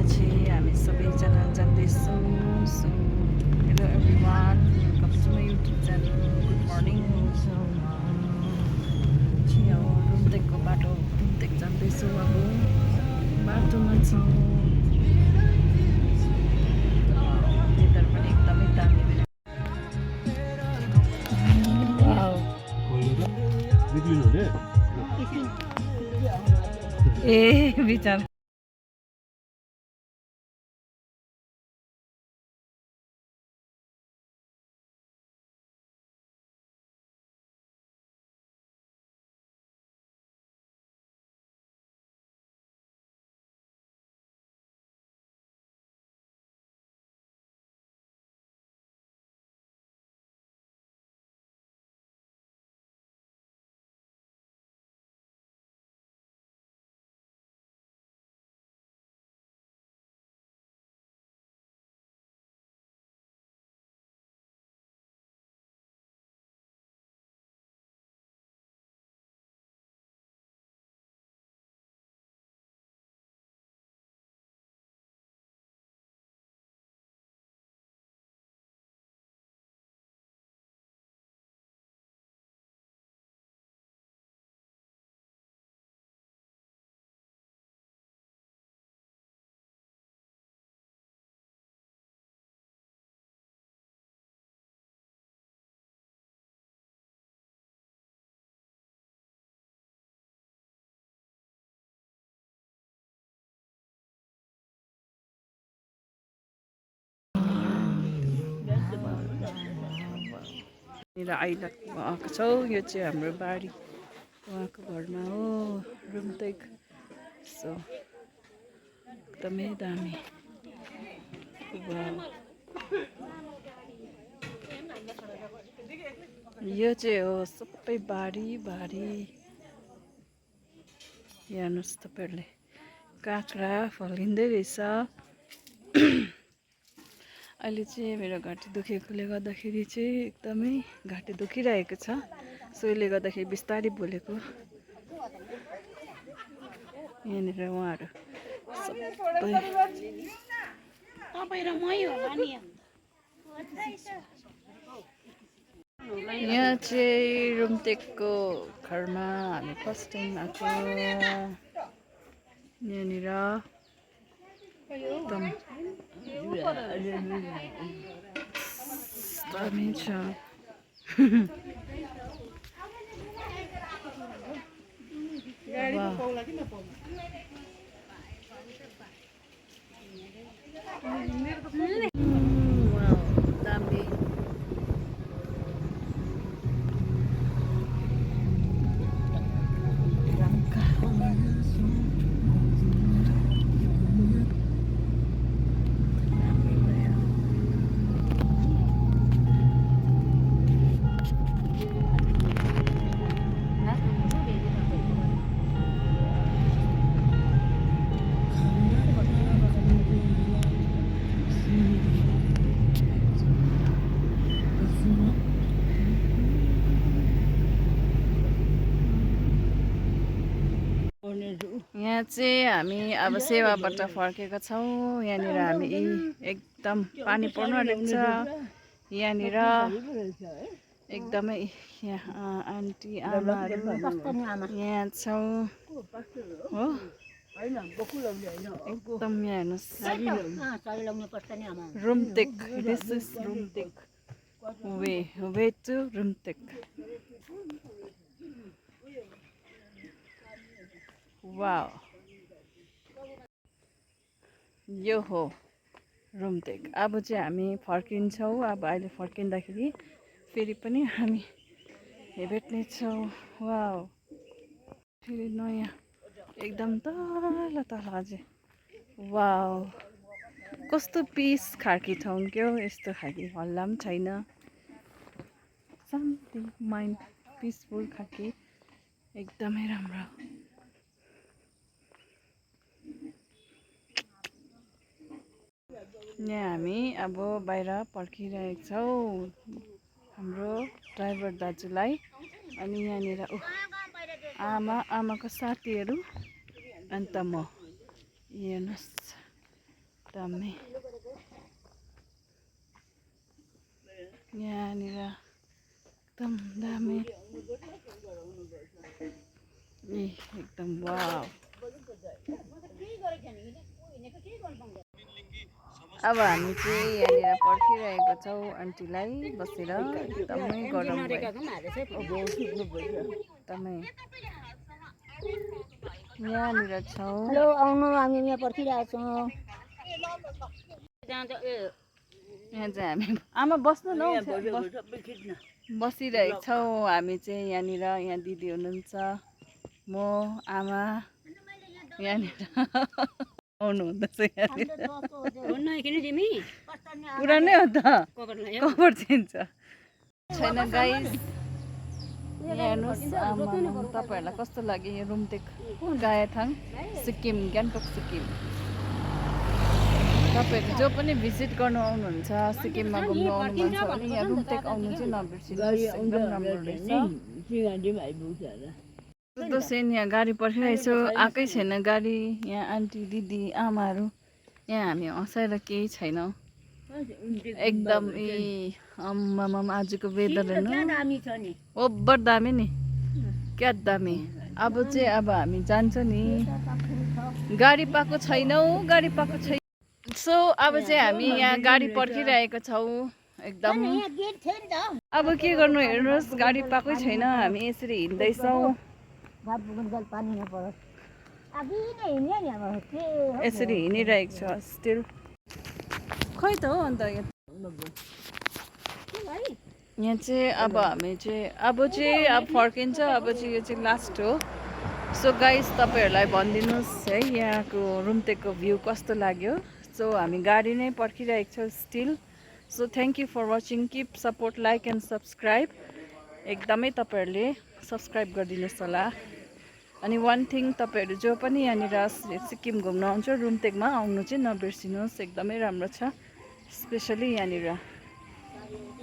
चाहिँ हामी सबैजना जाँदैछौँ। So hello everyone, welcome to my YouTube channel. Good morning. चाहिँ अब रुमटेकको बाटो रुमटेक जाँदैछौँ। अब बाटोमा छौँ। वेदर पनि एकदमै दामी भइरहेको। ए विचार आइरहेको छौँ। यो चाहिँ हाम्रो बारी, उहाँको घरमा हो रुमटेक। सो एकदमै दामी। यो चाहिँ हो सबै बारी बारी। हेर्नुहोस् तपाईँहरूले, काँक्रा फल्किँदै रहेछ। अहिले चाहिँ मेरो घाँटी दुखेकोले गर्दाखेरि चाहिँ एकदमै घाँटी दुखिरहेको छ। सो यसले गर्दाखेरि बिस्तारै बोलेको। यहाँनिर उहाँहरू सबै यहाँ चाहिँ रुमटेकको घरमा हामी फर्स्ट टाइम आएको। यहाँनिर एकदम दामी छ। दामी। यहाँ चाहिँ हामी अब सेवाबाट फर्केका छौँ। यहाँनिर हामी एकदम पानी पर्नु आँटेको छ। यहाँनिर एकदमै यहाँ आन्टी आमाहरू यहाँ छौँ हो। एकदम यहाँ हेर्नुहोस्, Rumtek. This is Rumtek, way to Rumtek. Wow, यो हो रुमटेक। अब चाहिँ हामी फर्किन्छौँ। अब अहिले फर्किँदाखेरि फेरि पनि हामी भेट्नेछौँ। वाव, फेरि नयाँ एकदम तल तल अझै। वाव, कस्तो पिस खालको ठाउँ क्या हो। यस्तो खालको हल्ला पनि छैन, शान्ति, माइन्ड पिसफुल खालको, एकदमै राम्रो। यहाँ हामी अब बाहिर पर्खिरहेको छौँ हाम्रो ड्राइभर दाजुलाई। अनि यहाँनिर आमाको साथीहरू अन्त म। हेर्नुहोस् एकदमै यहाँनिर एकदम दामी एकदम वाव। अब हामी चाहिँ यहाँनिर पर्खिरहेको छौँ आन्टीलाई बसेर। एकदमै गरम भयो एकदमै यहाँनिर छौँ। हेलो आउनु हामी यहाँ पर्खिरहेको छौँ। यहाँ चाहिँ हामी आमा बस्नु न बसिरहेको छौँ हामी चाहिँ यहाँनिर। यहाँ दिदी हुनुहुन्छ, म आमा यहाँनिर आउनु हुँदैछ यहाँनिर। पुरानै हो त कभर चाहिन्छ छैन गाइस। हेर्नुहोस् तपाईँहरूलाई कस्तो लाग्यो यो रुमटेक गायाथाङ सिक्किम, गान्तोक सिक्किम। तपाईँहरू जो पनि भिजिट गर्नु आउनुहुन्छ, सिक्किममा घुम्नु आउनु मन छ भने यहाँ रुमटेक आउनु चाहिँ नबिर्सिनुहोस्, एकदम राम्रो रहेछ। सेन यहाँ गाडी पर्खिरहेको छु, आएकै छैन गाडी। यहाँ आन्टी दिदी आमाहरू, यहाँ हामी हँसाएर केही छैनौँ एकदम। आम्मामा आजको वेदर हेर्नु ओभर दामी नि, क्या दामी। अब हामी जान्छ नि, गाडी पाएको छैनौँ, गाडी पाएको छैन। सो अब चाहिँ हामी यहाँ गाडी पर्खिरहेको छौँ एकदम। अब के गर्नु हेर्नुहोस्, गाडी पाएकै छैन, हामी यसरी हिँड्दैछौँ, यसरी हिँडिरहेको छ स्टिल। खै त हो अन्त यहाँ चाहिँ अब हामी चाहिँ अब फर्किन्छ। अब चाहिँ यो चाहिँ लास्ट हो। सो गाइस तपाईँहरूलाई भनिदिनुहोस् है यहाँको रुमटेकको भ्यू कस्तो लाग्यो। सो हामी गाडी नै पर्खिरहेको छौँ still. So thank you for watching, keep support, like and subscribe. एकदमै तपाईँहरूले सब्सक्राइब गरिदिनुहोस् होला। अनि वान थिङ, तपाईँहरू जो पनि यहाँनिर सिक्किम घुम्न आउँछ रुमटेकमा आउनु चाहिँ नबिर्सिनुहोस्, एकदमै राम्रो छ स्पेसली यहाँनिर।